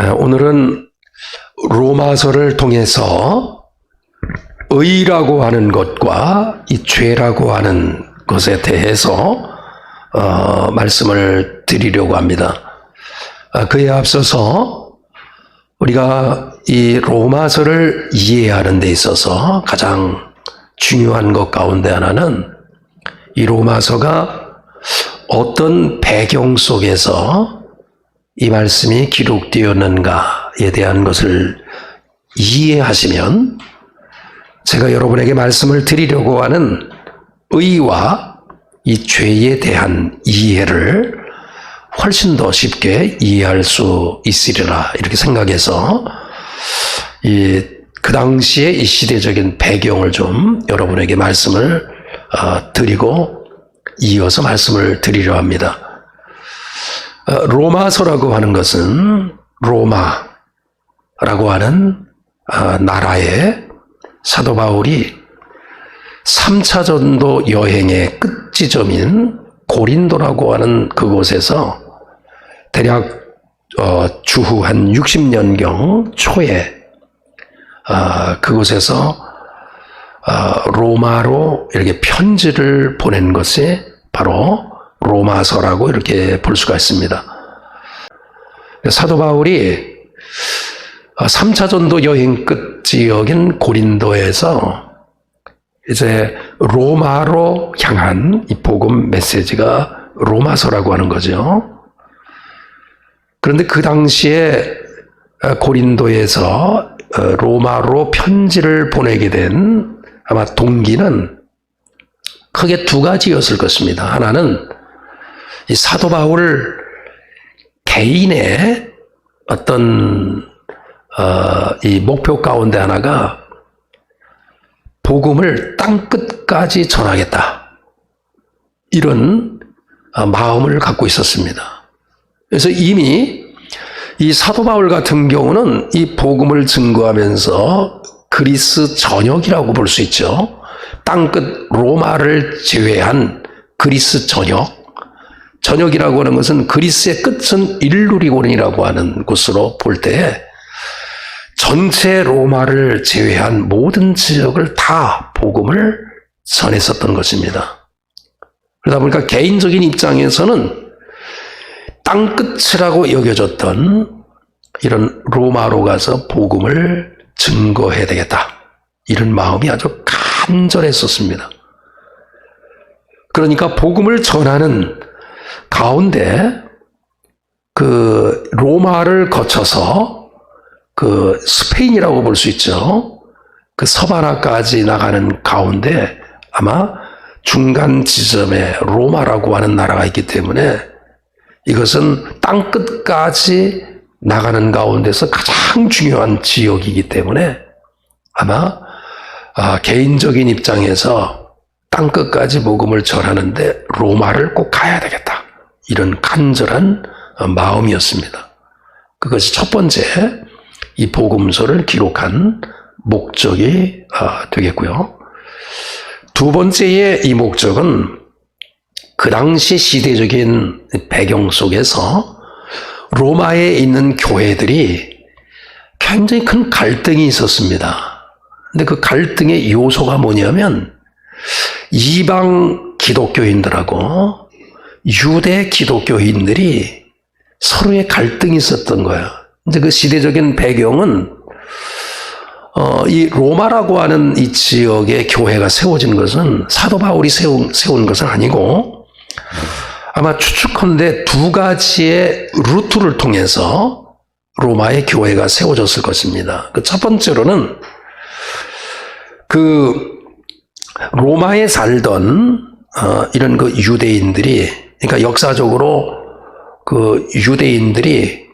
오늘은 로마서를 통해서 의라고 하는 것과 이 죄라고 하는 것에 대해서 말씀을 드리려고 합니다. 그에 앞서서 우리가 이 로마서를 이해하는 데 있어서 가장 중요한 것 가운데 하나는 이 로마서가 어떤 배경 속에서 이 말씀이 기록되었는가에 대한 것을 이해하시면 제가 여러분에게 말씀을 드리려고 하는 의와 이 죄에 대한 이해를 훨씬 더 쉽게 이해할 수 있으리라 이렇게 생각해서 그 당시의 이 시대적인 배경을 좀 여러분에게 말씀을 드리고 이어서 말씀을 드리려 합니다. 로마서라고 하는 것은 로마라고 하는 나라의 사도 바울이 3차 전도 여행의 끝지점인 고린도라고 하는 그곳에서 대략 주후 한 60년경 초에 그곳에서 로마로 이렇게 편지를 보낸 것이 바로 로마서라고 이렇게 볼 수가 있습니다. 사도 바울이 3차 전도 여행 끝 지역인 고린도에서 이제 로마로 향한 이 복음 메시지가 로마서라고 하는 거죠. 그런데 그 당시에 고린도에서 로마로 편지를 보내게 된 아마 동기는 크게 두 가지였을 것입니다. 하나는 이 사도 바울 개인의 어떤 이 목표 가운데 하나가 복음을 땅끝까지 전하겠다. 이런 마음을 갖고 있었습니다. 그래서 이미 이 사도 바울 같은 경우는 이 복음을 증거하면서 그리스 전역이라고 볼 수 있죠. 땅끝 로마를 제외한 그리스 전역이라고 하는 것은 그리스의 끝은 일루리곤이라고 하는 곳으로 볼 때 전체 로마를 제외한 모든 지역을 다 복음을 전했었던 것입니다. 그러다 보니까 개인적인 입장에서는 땅끝이라고 여겨졌던 이런 로마로 가서 복음을 증거해야 되겠다. 이런 마음이 아주 간절했었습니다. 그러니까 복음을 전하는 가운데 그 로마를 거쳐서 그 스페인이라고 볼 수 있죠. 그 서바나까지 나가는 가운데 아마 중간 지점에 로마라고 하는 나라가 있기 때문에 이것은 땅끝까지 나가는 가운데서 가장 중요한 지역이기 때문에 아마 개인적인 입장에서 땅끝까지 복음을 전하는데 로마를 꼭 가야 되겠다. 이런 간절한 마음이었습니다. 그것이 첫 번째 이 복음서를 기록한 목적이 되겠고요. 두 번째의 이 목적은 그 당시 시대적인 배경 속에서 로마에 있는 교회들이 굉장히 큰 갈등이 있었습니다. 근데 그 갈등의 요소가 뭐냐면 이방 기독교인들하고 유대 기독교인들이 서로의 갈등이 있었던 거예요. 이제 그 시대적인 배경은 이 로마라고 하는 이 지역의 교회가 세워진 것은 사도 바울이 세운 것은 아니고 아마 추측컨대 두 가지의 루트를 통해서 로마의 교회가 세워졌을 것입니다. 그 첫 번째로는 그 로마에 살던 이런 그 유대인들이, 그러니까 역사적으로 그 유대인들이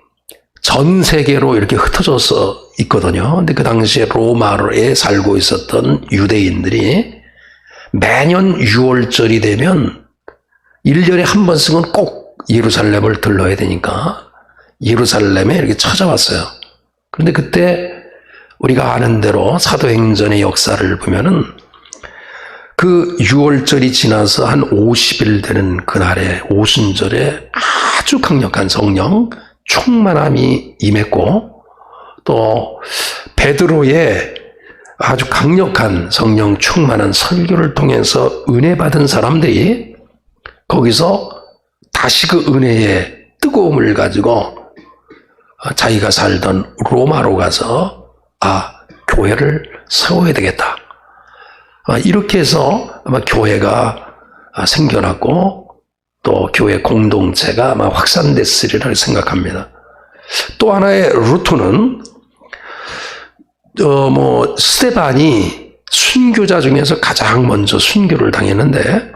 전 세계로 이렇게 흩어져서 있거든요. 근데 그 당시에 로마에 살고 있었던 유대인들이 매년 6월절이 되면 1년에 한 번씩은 꼭 예루살렘을 들러야 되니까 예루살렘에 이렇게 찾아왔어요. 그런데 그때 우리가 아는 대로 사도행전의 역사를 보면은 그 6월절이 지나서 한 50일 되는 그날에 오순절에 아주 강력한 성령 충만함이 임했고 또 베드로의 아주 강력한 성령 충만한 설교를 통해서 은혜 받은 사람들이 거기서 다시 그 은혜의 뜨거움을 가지고 자기가 살던 로마로 가서 교회를 세워야 되겠다. 이렇게 해서 아마 교회가 생겨났고 또 교회 공동체가 아마 확산됐으리라 생각합니다. 또 하나의 루트는 스데반이 순교자 중에서 가장 먼저 순교를 당했는데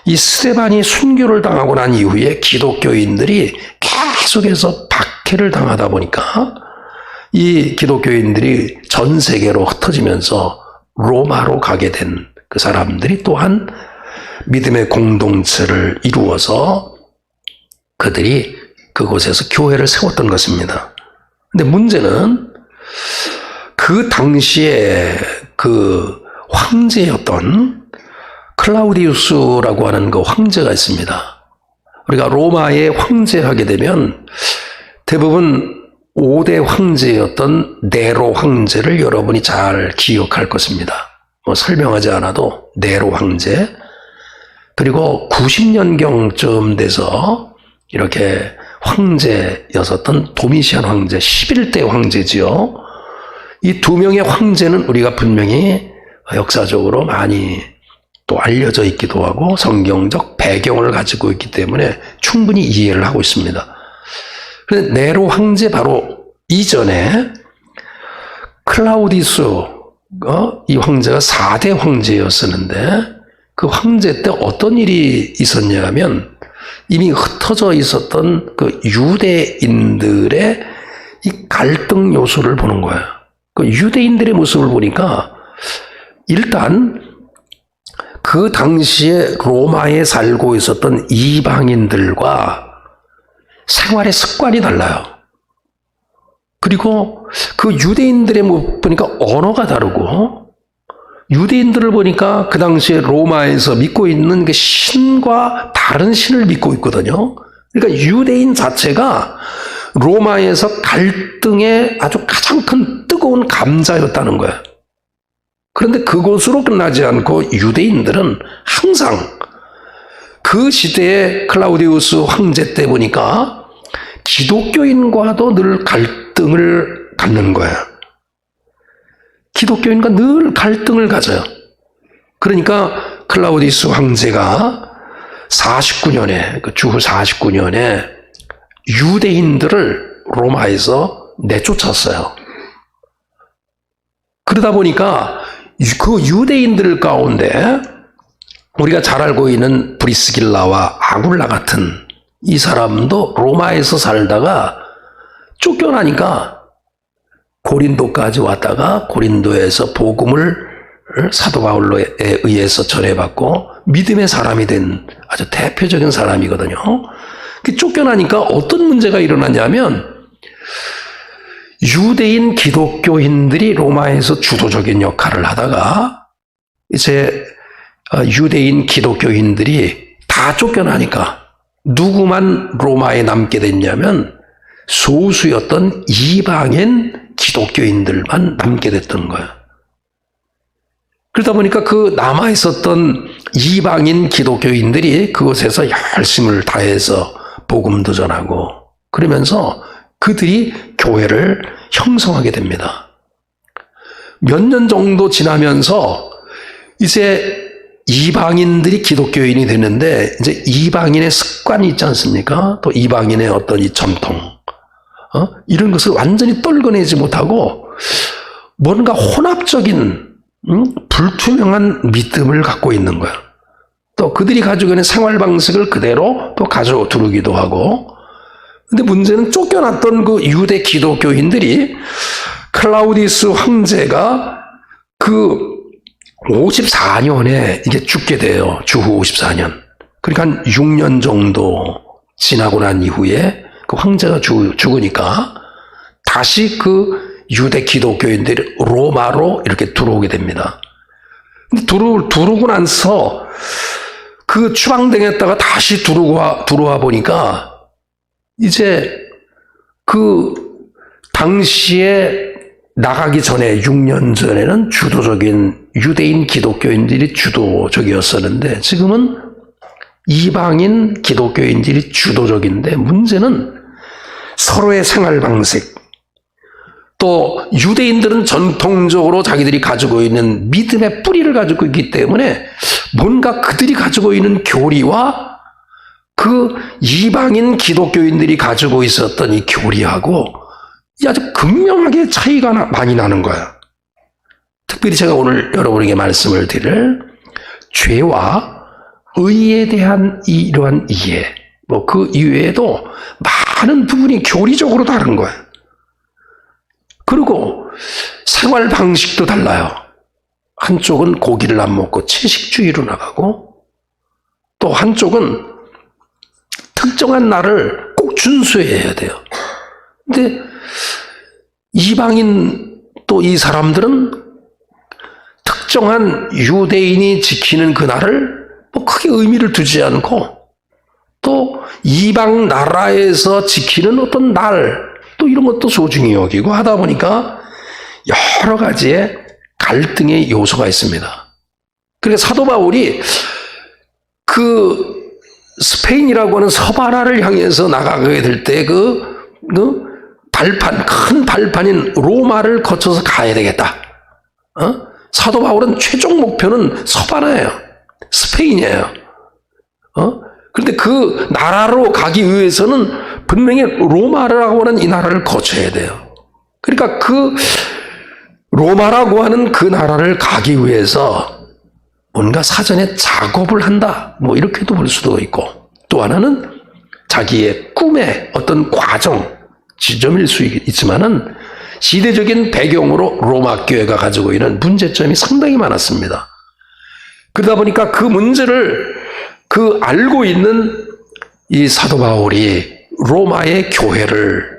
이 스데반이 순교를 당하고 난 이후에 기독교인들이 계속해서 박해를 당하다 보니까 이 기독교인들이 전 세계로 흩어지면서 로마로 가게 된 그 사람들이 또한 믿음의 공동체를 이루어서 그들이 그곳에서 교회를 세웠던 것입니다. 근데 문제는 그 당시에 그 황제였던 클라우디우스라고 하는 그 황제가 있습니다. 우리가 로마의 황제 하게 되면 대부분 5대 황제였던 네로 황제를 여러분이 잘 기억할 것입니다. 설명하지 않아도 네로 황제, 그리고 90년경쯤 돼서 이렇게 황제였었던 도미시안 황제, 11대 황제지요. 이 두 명의 황제는 우리가 분명히 역사적으로 많이 또 알려져 있기도 하고 성경적 배경을 가지고 있기 때문에 충분히 이해를 하고 있습니다. 그런데 네로 황제 바로 이전에 클라우디스 이 황제가 4대 황제였었는데 그 황제 때 어떤 일이 있었냐 하면 이미 흩어져 있었던 그 유대인들의 이 갈등 요소를 보는 거예요. 그 유대인들의 모습을 보니까 일단 그 당시에 로마에 살고 있었던 이방인들과 생활의 습관이 달라요. 그리고 그 유대인들의 보니까 언어가 다르고 유대인들을 보니까 그 당시에 로마에서 믿고 있는 그 신과 다른 신을 믿고 있거든요. 그러니까 유대인 자체가 로마에서 갈등의 아주 가장 큰 뜨거운 감자였다는 거예요. 그런데 그것으로 끝나지 않고 유대인들은 항상 그 시대의 클라우디우스 황제 때 보니까 기독교인과도 늘 갈등을 갖는 거예요. 기독교인과 늘 갈등을 가져요. 그러니까 클라우디우스 황제가 49년에, 주후 49년에 유대인들을 로마에서 내쫓았어요. 그러다 보니까 그 유대인들 가운데 우리가 잘 알고 있는 브리스길라와 아굴라 같은 이 사람도 로마에서 살다가 쫓겨나니까 고린도까지 왔다가 고린도에서 복음을 사도 바울로에 의해서 전해받고 믿음의 사람이 된 아주 대표적인 사람이거든요. 쫓겨나니까 어떤 문제가 일어났냐면 유대인 기독교인들이 로마에서 주도적인 역할을 하다가 이제 유대인 기독교인들이 다 쫓겨나니까 누구만 로마에 남게 됐냐면 소수였던 이방인 기독교인들만 남게 됐던 거예요. 그러다 보니까 그 남아있었던 이방인 기독교인들이 그곳에서 열심을 다해서 복음도 전하고 그러면서 그들이 교회를 형성하게 됩니다. 몇 년 정도 지나면서 이제 이방인들이 기독교인이 되는데 이제 이방인의 습관이 있지 않습니까? 또 이방인의 어떤 이 전통, 이런 것을 완전히 떨궈내지 못하고 뭔가 혼합적인 불투명한 믿음을 갖고 있는 거야. 또 그들이 가지고 있는 생활 방식을 그대로 또 가져두르기도 하고. 근데 문제는 쫓겨났던 그 유대 기독교인들이 클라우디우스 황제가 그 54년에 이게 죽게 돼요. 주후 54년. 그러니까 한 6년 정도 지나고 난 이후에 그 황제가 죽으니까 다시 그 유대 기독교인들이 로마로 이렇게 들어오게 됩니다. 근데 들어오고 나서 그 추방당했다가 다시 들어와 보니까 이제 그 당시에 나가기 전에 6년 전에는 주도적인 유대인 기독교인들이 주도적이었었는데 지금은 이방인 기독교인들이 주도적인데 문제는 서로의 생활 방식, 또 유대인들은 전통적으로 자기들이 가지고 있는 믿음의 뿌리를 가지고 있기 때문에 뭔가 그들이 가지고 있는 교리와 그 이방인 기독교인들이 가지고 있었던 이 교리하고 아주 극명하게 차이가 많이 나는 거야. 특별히 제가 오늘 여러분에게 말씀을 드릴 죄와 의에 대한 이러한 이해, 뭐 그 이외에도 많은 부분이 교리적으로 다른 거야. 그리고 생활 방식도 달라요. 한쪽은 고기를 안 먹고 채식주의로 나가고 또 한쪽은 특정한 날을 꼭 준수해야 돼요. 근데 이방인 또 이 사람들은 특정한 유대인이 지키는 그 날을 뭐 크게 의미를 두지 않고 또 이방 나라에서 지키는 어떤 날 또 이런 것도 소중히 여기고 하다 보니까 여러 가지의 갈등의 요소가 있습니다. 그러니까 사도 바울이 그 스페인이라고 하는 서바나를 향해서 나가게 될 때 발판, 큰 발판인 로마를 거쳐서 가야 되겠다. 사도 바울은 최종 목표는 서바나예요. 스페인이에요. 그런데 그 나라로 가기 위해서는 분명히 로마라고 하는 이 나라를 거쳐야 돼요. 그러니까 그 로마라고 하는 그 나라를 가기 위해서 뭔가 사전에 작업을 한다. 뭐 이렇게도 볼 수도 있고 또 하나는 자기의 꿈의 어떤 과정, 지점일 수 있지만은 시대적인 배경으로 로마 교회가 가지고 있는 문제점이 상당히 많았습니다. 그러다 보니까 그 문제를 알고 있는 이 사도 바울이 로마의 교회를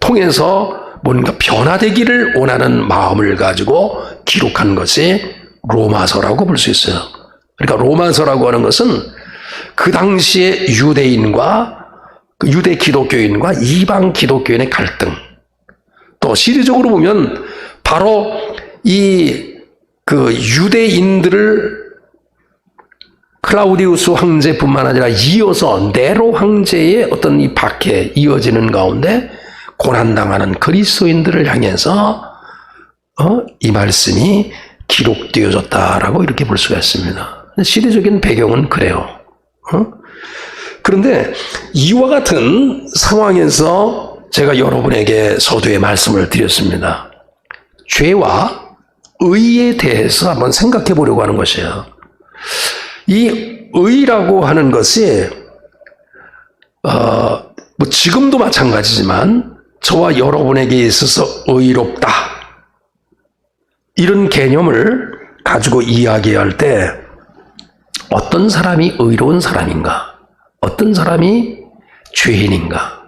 통해서 뭔가 변화되기를 원하는 마음을 가지고 기록한 것이 로마서라고 볼 수 있어요. 그러니까 로마서라고 하는 것은 그 당시에 유대인과 유대 기독교인과 이방 기독교인의 갈등, 또 시대적으로 보면 바로 그 유대인들을 클라우디우스 황제뿐만 아니라 이어서 네로 황제의 어떤 이 박해 이어지는 가운데 고난당하는 그리스도인들을 향해서 이 말씀이 기록되어졌다라고 이렇게 볼 수가 있습니다. 시대적인 배경은 그래요. 그런데 이와 같은 상황에서 제가 여러분에게 서두에 말씀을 드렸습니다. 죄와 의에 대해서 한번 생각해 보려고 하는 것이에요. 이 의라고 하는 것이 뭐 지금도 마찬가지지만 저와 여러분에게 있어서 의롭다 이런 개념을 가지고 이야기할 때 어떤 사람이 의로운 사람인가, 어떤 사람이 죄인인가,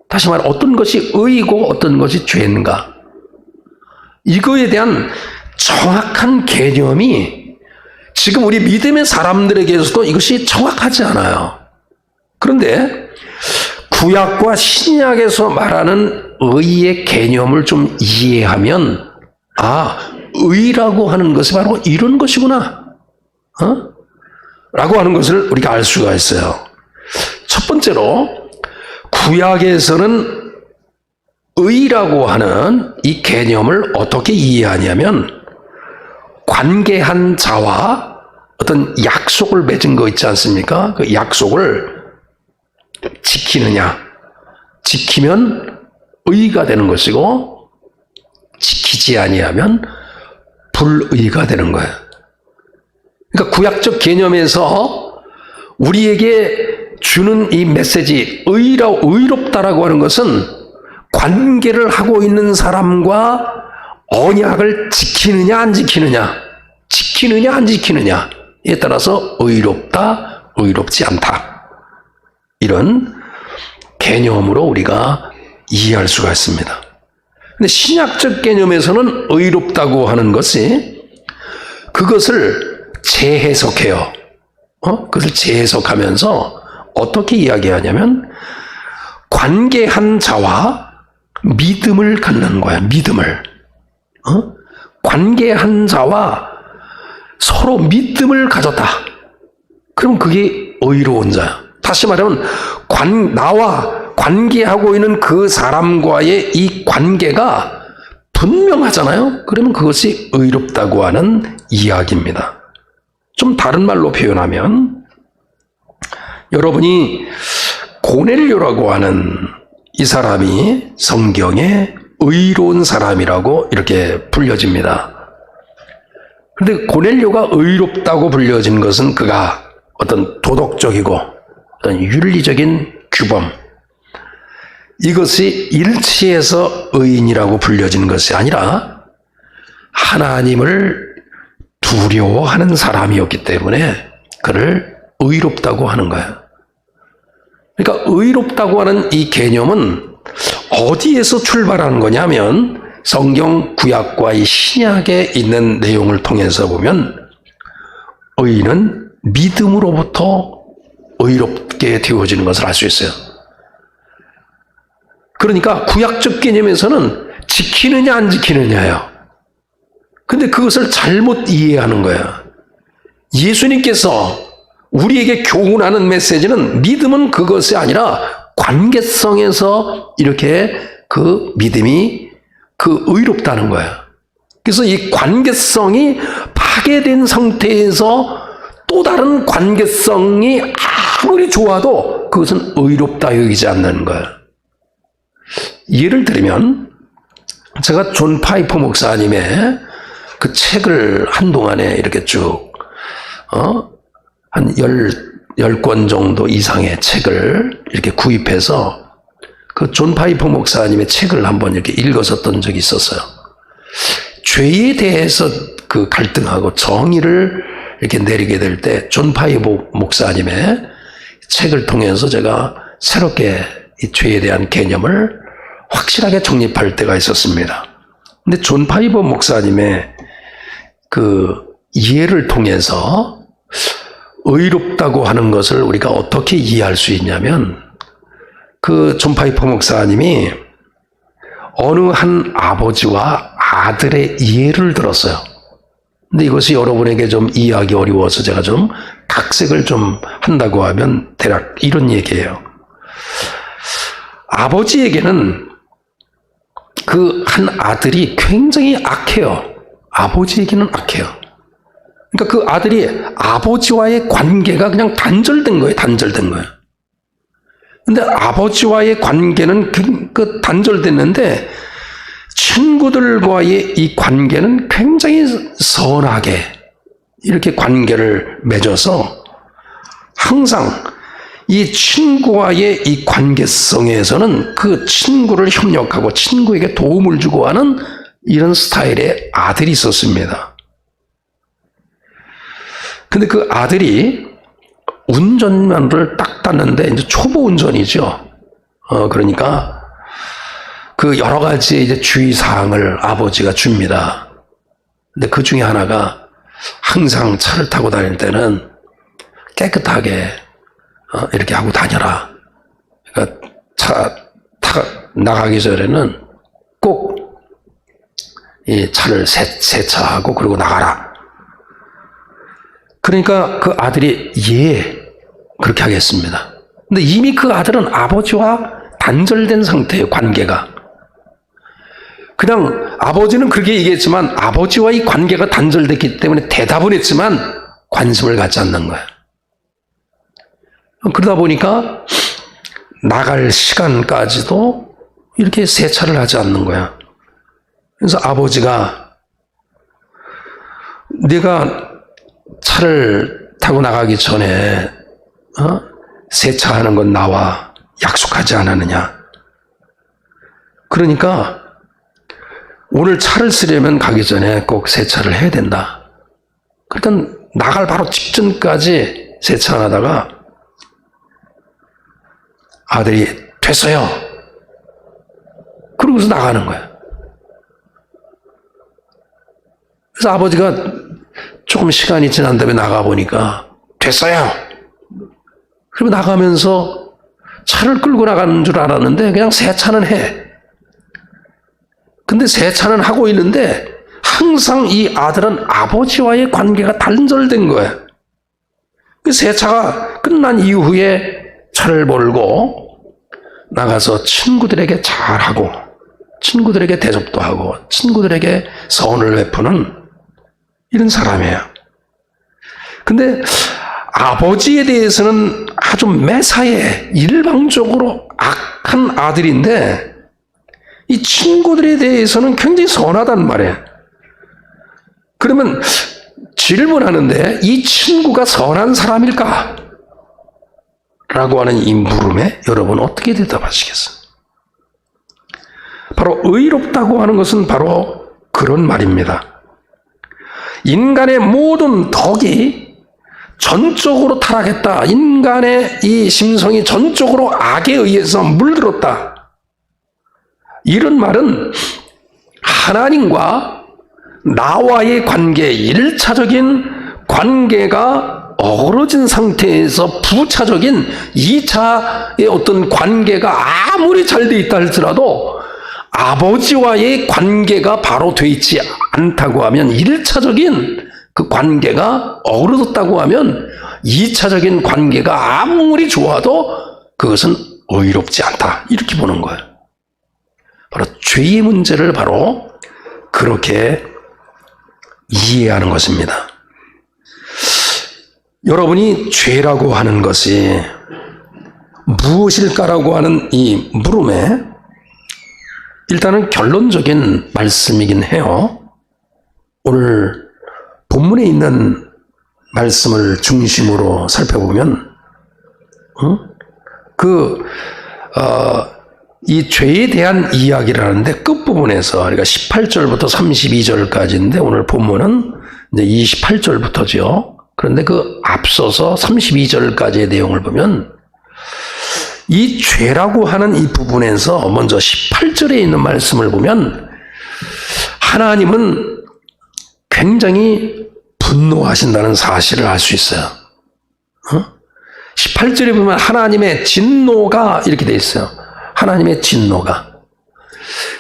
다시 말해 어떤 것이 의이고 어떤 것이 죄인가, 이거에 대한 정확한 개념이 지금 우리 믿음의 사람들에게서도 이것이 정확하지 않아요. 그런데 구약과 신약에서 말하는 의의 개념을 좀 이해하면 의라고 하는 것이 바로 이런 것이구나 라고 하는 것을 우리가 알 수가 있어요. 첫 번째로 구약에서는 의라고 하는 이 개념을 어떻게 이해하냐면 관계한 자와 어떤 약속을 맺은 거 있지 않습니까? 그 약속을 지키느냐, 지키면 의가 되는 것이고 지키지 아니하면 불의가 되는 거예요. 그러니까 구약적 개념에서 우리에게 주는 이 메시지, 의롭다라고 하는 것은 관계를 하고 있는 사람과 언약을 지키느냐 안 지키느냐, 지키느냐 안 지키느냐에 따라서 의롭다, 의롭지 않다, 이런 개념으로 우리가 이해할 수가 있습니다. 근데 신약적 개념에서는 의롭다고 하는 것이 그것을 재해석해요. 그것을 재해석하면서 어떻게 이야기하냐면 관계한 자와 믿음을 갖는 거야. 믿음을. 관계한 자와 서로 믿음을 가졌다. 그럼 그게 의로운 자야. 다시 말하면 나와 관계하고 있는 그 사람과의 이 관계가 분명하잖아요. 그러면 그것이 의롭다고 하는 이야기입니다. 좀 다른 말로 표현하면 여러분이 고넬료라고 하는 이 사람이 성경에 의로운 사람이라고 이렇게 불려집니다. 그런데 고넬료가 의롭다고 불려진 것은 그가 어떤 도덕적이고 어떤 윤리적인 규범, 이것이 일치해서 의인이라고 불려진 것이 아니라 하나님을 두려워하는 사람이었기 때문에 그를 의롭다고 하는 거예요. 그러니까 의롭다고 하는 이 개념은 어디에서 출발하는 거냐면 성경 구약과 이 신약에 있는 내용을 통해서 보면 의인은 믿음으로부터 의롭게 되어지는 것을 알 수 있어요. 그러니까 구약적 개념에서는 지키느냐 안 지키느냐예요. 근데 그것을 잘못 이해하는 거야. 예수님께서 우리에게 교훈하는 메시지는 믿음은 그것이 아니라 관계성에서 이렇게 그 믿음이 그 의롭다는 거야. 그래서 이 관계성이 파괴된 상태에서 또 다른 관계성이 아무리 좋아도 그것은 의롭다 여기지 않는 거야. 예를 들면 제가 존 파이퍼 목사님의 그 책을 한동안에 이렇게 쭉 한 10권 정도 이상의 책을 이렇게 구입해서 그 존 파이퍼 목사님의 책을 한번 이렇게 읽었었던 적이 있었어요. 죄에 대해서 그 갈등하고 정의를 이렇게 내리게 될 때 존 파이퍼 목사님의 책을 통해서 제가 새롭게 이 죄에 대한 개념을 확실하게 정립할 때가 있었습니다. 근데 존 파이퍼 목사님의 그 이해를 통해서 의롭다고 하는 것을 우리가 어떻게 이해할 수 있냐면 그 존 파이퍼 목사님이 어느 한 아버지와 아들의 이해를 들었어요. 근데 이것이 여러분에게 좀 이해하기 어려워서 제가 좀 각색을 좀 한다고 하면 대략 이런 얘기예요. 아버지에게는 그 한 아들이 굉장히 악해요. 아버지에게는 악해요. 그러니까 그 아들이 아버지와의 관계가 그냥 단절된 거예요. 단절된 거예요. 근데 아버지와의 관계는 그 단절됐는데 친구들과의 이 관계는 굉장히 선하게 이렇게 관계를 맺어서 항상 이 친구와의 이 관계성에서는 그 친구를 협력하고 친구에게 도움을 주고 하는 이런 스타일의 아들이 있었습니다. 근데 그 아들이 운전면허를 딱 땄는데 이제 초보 운전이죠. 그러니까 그 여러 가지 이제 주의사항을 아버지가 줍니다. 근데 그 중에 하나가 항상 차를 타고 다닐 때는 깨끗하게 이렇게 하고 다녀라. 그러니까 나가기 전에는 꼭 이 차를 세차하고 그리고 나가라. 그러니까 그 아들이 그렇게 하겠습니다. 근데 이미 그 아들은 아버지와 단절된 상태의 관계가. 그냥 아버지는 그렇게 얘기했지만 아버지와의 관계가 단절됐기 때문에 대답은 했지만 관심을 갖지 않는 거야. 그러다 보니까 나갈 시간까지도 이렇게 세차를 하지 않는 거야. 그래서 아버지가 네가 차를 타고 나가기 전에 세차하는 건 나와 약속하지 않았느냐. 그러니까 오늘 차를 쓰려면 가기 전에 꼭 세차를 해야 된다. 그러니까 나갈 바로 직전까지 세차 안 하다가 아들이 됐어요. 그러고서 나가는 거야. 그래서 아버지가 조금 시간이 지난 다음에 나가보니까 됐어요. 그리고 나가면서 차를 끌고 나가는 줄 알았는데 그냥 세차는 해. 근데 세차는 하고 있는데 항상 이 아들은 아버지와의 관계가 단절된 거예요. 그 세차가 끝난 이후에 차를 몰고 나가서 친구들에게 잘하고 친구들에게 대접도 하고 친구들에게 선을 베푸는 이런 사람이에요. 근데 아버지에 대해서는 아주 매사에 일방적으로 악한 아들인데 이 친구들에 대해서는 굉장히 선하단 말이에요. 그러면 질문하는데 이 친구가 선한 사람일까? 라고 하는 이 물음에 여러분 어떻게 대답하시겠어요? 바로 의롭다고 하는 것은 바로 그런 말입니다. 인간의 모든 덕이 전적으로 타락했다. 인간의 이 심성이 전적으로 악에 의해서 물들었다. 이런 말은 하나님과 나와의 관계, 1차적인 관계가 어그러진 상태에서 부차적인 2차의 어떤 관계가 아무리 잘 돼 있다 할지라도 아버지와의 관계가 바로 돼 있지 않다고 하면 1차적인 그 관계가 어그러졌다고 하면 2차적인 관계가 아무리 좋아도 그것은 의롭지 않다. 이렇게 보는 거예요. 바로 죄의 문제를 바로 그렇게 이해하는 것입니다. 여러분이 죄라고 하는 것이 무엇일까라고 하는 이 물음에 일단은 결론적인 말씀이긴 해요. 오늘 본문에 있는 말씀을 중심으로 살펴보면 이 죄에 대한 이야기를 하는데 끝부분에서 그러니까 18절부터 32절까지인데 오늘 본문은 이제 28절부터죠. 그런데 그 앞서서 32절까지의 내용을 보면 이 죄라고 하는 이 부분에서 먼저 18절에 있는 말씀을 보면 하나님은 굉장히 분노하신다는 사실을 알 수 있어요. 18절에 보면 하나님의 진노가 이렇게 돼 있어요. 하나님의 진노가.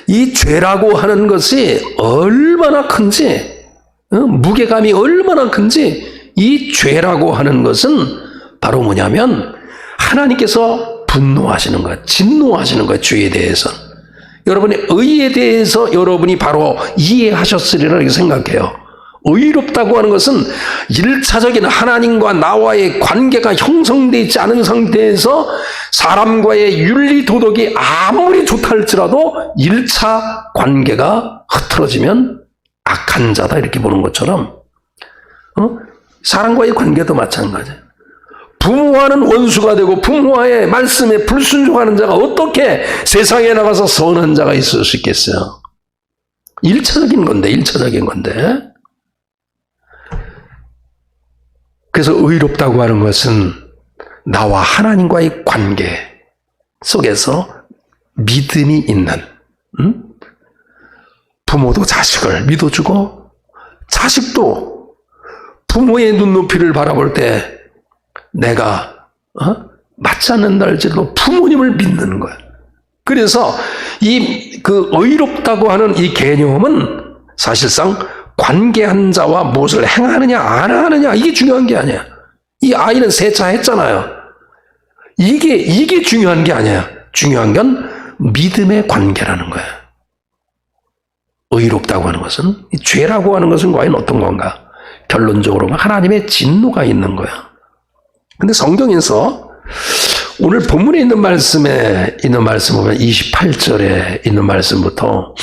이 죄라고 하는 것이 얼마나 큰지, 무게감이 얼마나 큰지 이 죄라고 하는 것은 바로 뭐냐면 하나님께서 분노하시는 거예요. 진노하시는 거예요. 죄에 대해서. 여러분의 의에 대해서 여러분이 바로 이해하셨으리라 이렇게 생각해요. 의롭다고 하는 것은 1차적인 하나님과 나와의 관계가 형성되어 있지 않은 상태에서 사람과의 윤리 도덕이 아무리 좋다 할지라도 1차 관계가 흐트러지면 악한 자다 이렇게 보는 것처럼 사람과의 관계도 마찬가지예요. 부모와는 원수가 되고 부모와의 말씀에 불순종하는 자가 어떻게 세상에 나가서 선한 자가 있을 수 있겠어요? 1차적인 건데. 그래서 의롭다고 하는 것은 나와 하나님과의 관계 속에서 믿음이 있는, 부모도 자식을 믿어주고 자식도 부모의 눈높이를 바라볼 때 내가 맞지 않는다 할지라도 부모님을 믿는 거야. 그래서 그 의롭다고 하는 이 개념은 사실상 관계한 자와 무엇을 행하느냐 안 하느냐 이게 중요한 게 아니야. 이 아이는 세차했잖아요. 이게 중요한 게 아니야. 중요한 건 믿음의 관계라는 거야. 의롭다고 하는 것은 죄라고 하는 것은 과연 어떤 건가? 결론적으로 하나님의 진노가 있는 거야. 근데 성경에서 오늘 본문에 있는 말씀에 있는 말씀 보면 28절에 있는 말씀부터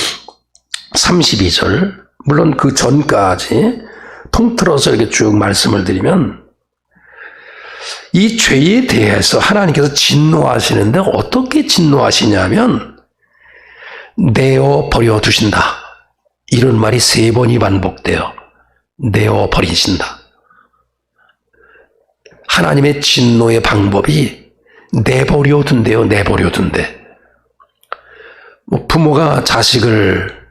32절 물론 그 전까지 통틀어서 이렇게 쭉 말씀을 드리면 이 죄에 대해서 하나님께서 진노하시는데 어떻게 진노하시냐면 내어 버려 두신다. 이런 말이 3번이 반복돼요. 내어 버리신다. 하나님의 진노의 방법이 내버려 둔대요. 내버려 둔대. 부모가 자식을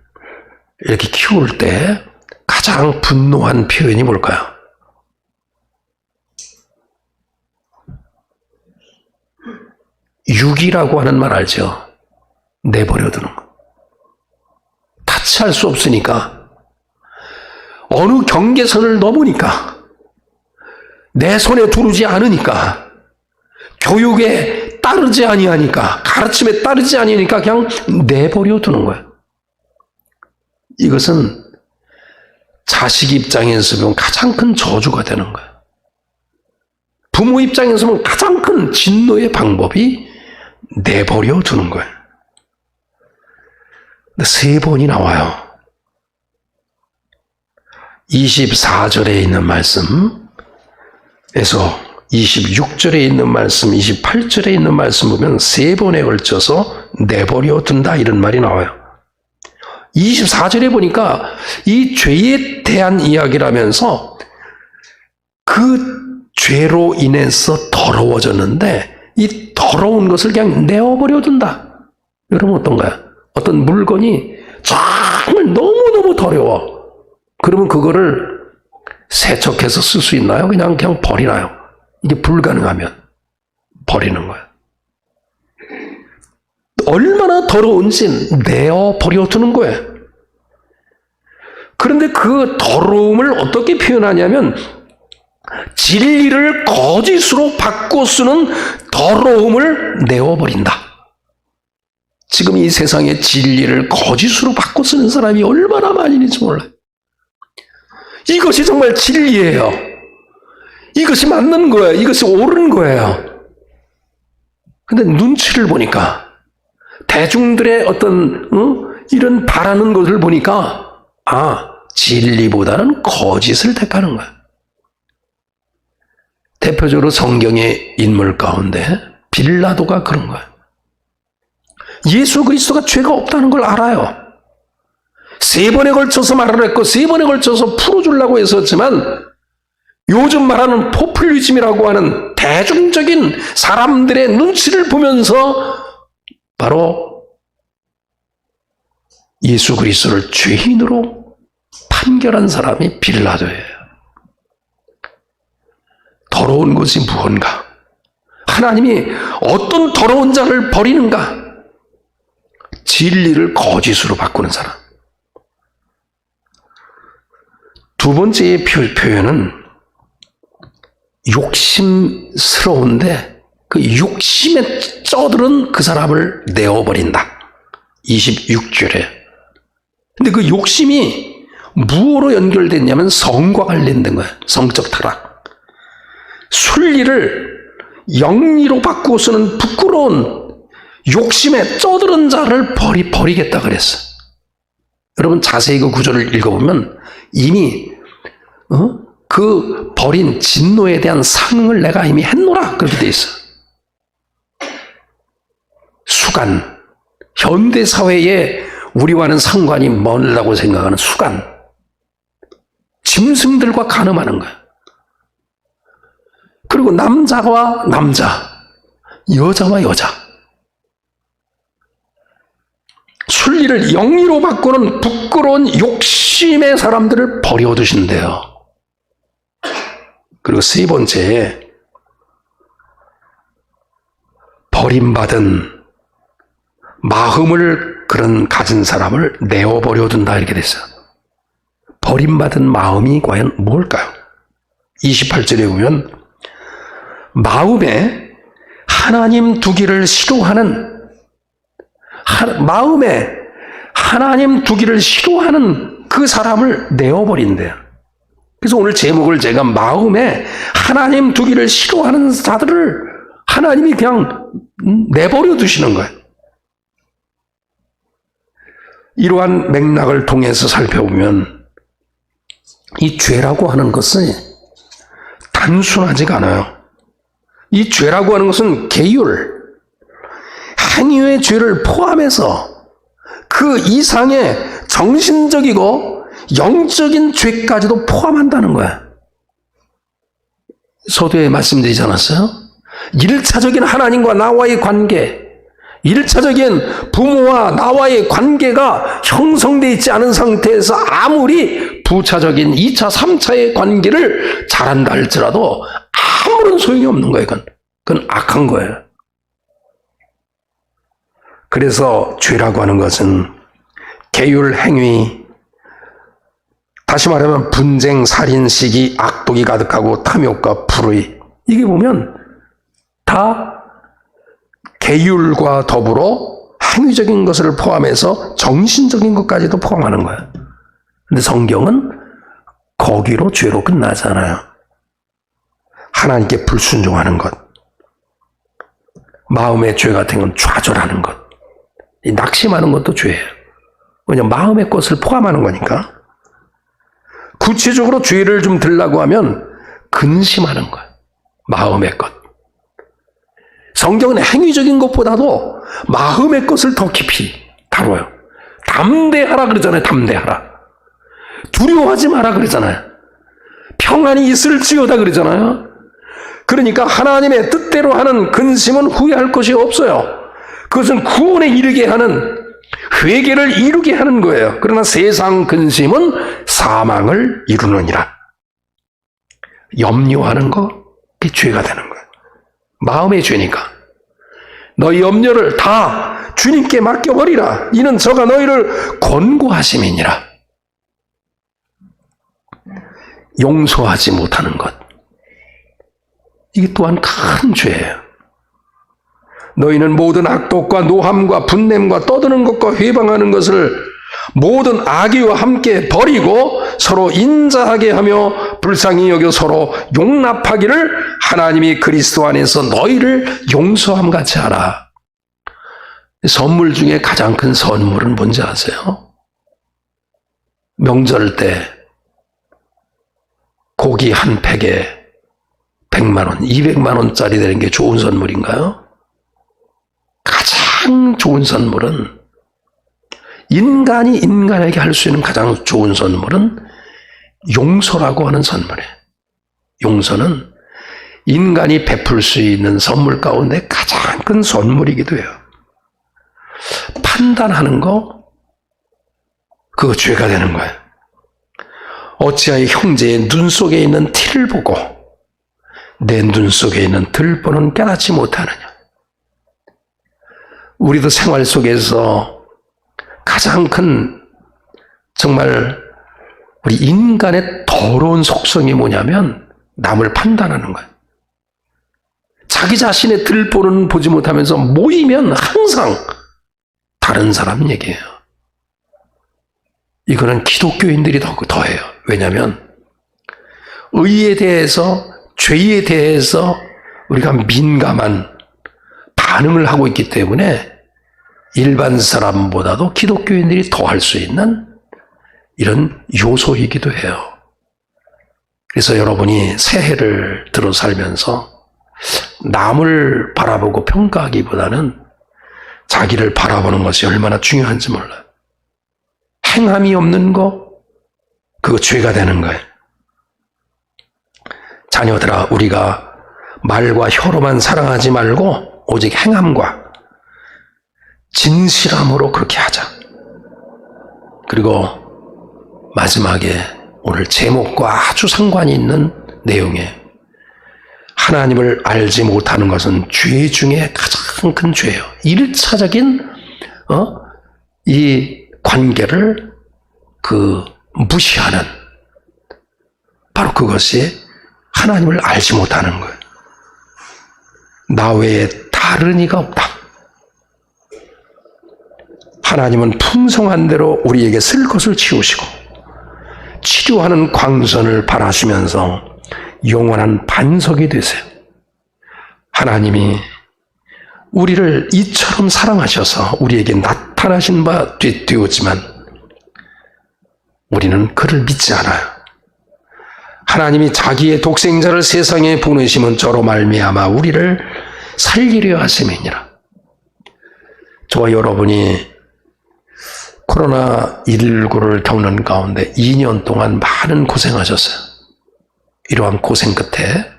이렇게 키울 때 가장 분노한 표현이 뭘까요? 육이라고 하는 말 알죠? 내버려 두는 거. 타치할 수 없으니까, 어느 경계선을 넘으니까, 내 손에 두르지 않으니까, 교육에 따르지 아니하니까, 가르침에 따르지 아니하니까 그냥 내버려 두는 거야. 이것은 자식 입장에서 보면 가장 큰 저주가 되는 거야. 부모 입장에서 보면 가장 큰 진노의 방법이 내버려 두는 거야. 근데 3번이 나와요. 24절에 있는 말씀에서 26절에 있는 말씀, 28절에 있는 말씀 보면 3번에 걸쳐서 내버려 둔다 이런 말이 나와요. 24절에 보니까 이 죄에 대한 이야기라면서 그 죄로 인해서 더러워졌는데 이 더러운 것을 그냥 내어버려 둔다. 여러분 어떤가요? 어떤 물건이 정말 너무너무 더러워. 그러면 그거를 세척해서 쓸 수 있나요? 그냥 버리나요? 이게 불가능하면 버리는 거야. 얼마나 더러운지 내어버려 두는 거예요. 그런데 그 더러움을 어떻게 표현하냐면 진리를 거짓으로 바꿔 쓰는 더러움을 내어버린다. 지금 이 세상에 진리를 거짓으로 바꿔 쓰는 사람이 얼마나 많이 있는지 몰라요. 이것이 정말 진리예요. 이것이 맞는 거예요. 이것이 옳은 거예요. 근데 눈치를 보니까 대중들의 어떤 이런 바라는 것을 보니까 진리보다는 거짓을 택하는 거야. 대표적으로 성경의 인물 가운데 빌라도가 그런 거야. 예수 그리스도가 죄가 없다는 걸 알아요. 3번에 걸쳐서 말을 했고 3번에 걸쳐서 풀어주려고 했었지만 요즘 말하는 포퓰리즘이라고 하는 대중적인 사람들의 눈치를 보면서 바로 예수 그리스도를 죄인으로 판결한 사람이 빌라도예요. 더러운 것이 무언가? 하나님이 어떤 더러운 자를 버리는가? 진리를 거짓으로 바꾸는 사람. 두 번째의 표현은 욕심스러운데 그 욕심에 쩌들은 그 사람을 내어버린다. 26절에. 근데 그 욕심이 무엇으로 연결됐냐면 성과 관련된 거야. 성적 타락. 순리를 영리로 바꾸어 쓰는 부끄러운 욕심에 쩌들은 자를 버리겠다 그랬어. 여러분 자세히 그 구절을 읽어보면 이미 그 버린 진노에 대한 상응을 내가 이미 했노라 그렇게 돼 있어. 수간, 현대 사회에 우리와는 상관이 멀다고 생각하는 수간, 짐승들과 간음하는 거야. 그리고 남자와 남자, 여자와 여자, 순리를 영리로 바꾸는 부끄러운 욕심의 사람들을 버려두신대요. 그리고 3번째에 버림받은 마음을 그런 가진 사람을 내어버려둔다 이렇게 됐어요. 버림받은 마음이 과연 뭘까요? 28절에 보면 마음에 하나님 두기를 싫어하는 마음에 하나님 두기를 싫어하는 그 사람을 내어버린대요. 그래서 오늘 제목을 제가 마음에 하나님 두기를 싫어하는 자들을 하나님이 그냥 내버려 두시는 거예요. 이러한 맥락을 통해서 살펴보면 이 죄라고 하는 것은 단순하지가 않아요. 이 죄라고 하는 것은 계율, 행위의 죄를 포함해서 그 이상의 정신적이고 영적인 죄까지도 포함한다는 거야. 서두에 말씀드리지 않았어요? 1차적인 하나님과 나와의 관계, 1차적인 부모와 나와의 관계가 형성되어 있지 않은 상태에서 아무리 부차적인 2차, 3차의 관계를 잘한다 할지라도 아무런 소용이 없는 거예요. 그건 악한 거예요. 그래서 죄라고 하는 것은 계율, 행위, 다시 말하면 분쟁, 살인, 시기, 악독이 가득하고 탐욕과 불의, 이게 보면 다 계율과 더불어 행위적인 것을 포함해서 정신적인 것까지도 포함하는 거예요. 근데 성경은 거기로 죄로 끝나잖아요. 하나님께 불순종하는 것, 마음의 죄 같은 건 좌절하는 것, 이 낙심하는 것도 죄예요. 왜냐하면 마음의 것을 포함하는 거니까. 구체적으로 죄를 좀 들라고 하면 근심하는 거예요. 마음의 것. 성경은 행위적인 것보다도 마음의 것을 더 깊이 다뤄요. 담대하라 그러잖아요. 담대하라. 두려워하지 마라 그러잖아요. 평안이 있을지어다 그러잖아요. 그러니까 하나님의 뜻대로 하는 근심은 후회할 것이 없어요. 그것은 구원에 이르게 하는, 회개를 이루게 하는 거예요. 그러나 세상 근심은 사망을 이루느니라. 염려하는 거, 그게 죄가 되는 거예요. 마음의 죄니까. 너희 염려를 다 주님께 맡겨버리라. 이는 저가 너희를 권고하심이니라. 용서하지 못하는 것, 이게 또한 큰 죄예요. 너희는 모든 악독과 노함과 분냄과 떠드는 것과 회방하는 것을 모든 악의와 함께 버리고 서로 인자하게 하며 불쌍히 여겨 서로 용납하기를 하나님이 그리스도 안에서 너희를 용서함 같이 하라. 선물 중에 가장 큰 선물은 뭔지 아세요? 명절 때 고기 한 팩에 100만 원, 200만 원짜리 되는 게 좋은 선물인가요? 가장 좋은 선물은, 인간이 인간에게 할 수 있는 가장 좋은 선물은 용서라고 하는 선물이에요. 용서는 인간이 베풀 수 있는 선물 가운데 가장 큰 선물이기도 해요. 판단하는 거, 그거 죄가 되는 거예요. 어찌하여 형제의 눈 속에 있는 티를 보고 내 눈 속에 있는 들보는 깨닫지 못하느냐. 우리도 생활 속에서 가장 큰, 정말 우리 인간의 더러운 속성이 뭐냐면 남을 판단하는 거예요. 자기 자신의 들보는 보지 못하면서 모이면 항상 다른 사람 얘기해요. 이거는 기독교인들이 더해요. 왜냐하면 의에 대해서, 죄에 대해서 우리가 민감한 반응을 하고 있기 때문에 일반 사람보다도 기독교인들이 더 할 수 있는 이런 요소이기도 해요. 그래서 여러분이 새해를 들어 살면서 남을 바라보고 평가하기보다는 자기를 바라보는 것이 얼마나 중요한지 몰라요. 행함이 없는 거, 그거 죄가 되는 거예요. 자녀들아, 우리가 말과 혀로만 사랑하지 말고 오직 행함과 진실함으로 그렇게 하자. 그리고 마지막에 오늘 제목과 아주 상관이 있는 내용에, 하나님을 알지 못하는 것은 죄 중에 가장 큰 죄예요. 1차적인 이 관계를 무시하는, 바로 그것이 하나님을 알지 못하는 거예요. 나 외에 다른 이가 없다. 하나님은 풍성한 대로 우리에게 쓸 것을 치우시고 치료하는 광선을 바라시면서 영원한 반석이 되세요. 하나님이 우리를 이처럼 사랑하셔서 우리에게 나타나신 바 되었지만 우리는 그를 믿지 않아요. 하나님이 자기의 독생자를 세상에 보내심은 저로 말미암아 우리를 살리려 하심이니라. 저와 여러분이 코로나19를 겪는 가운데 2년 동안 많은 고생하셨어요. 이러한 고생 끝에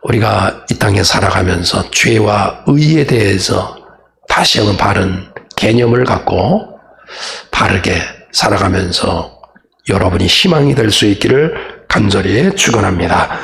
우리가 이 땅에 살아가면서 죄와 의에 대해서 다시 한번 바른 개념을 갖고 바르게 살아가면서 여러분이 희망이 될 수 있기를 간절히 축원합니다.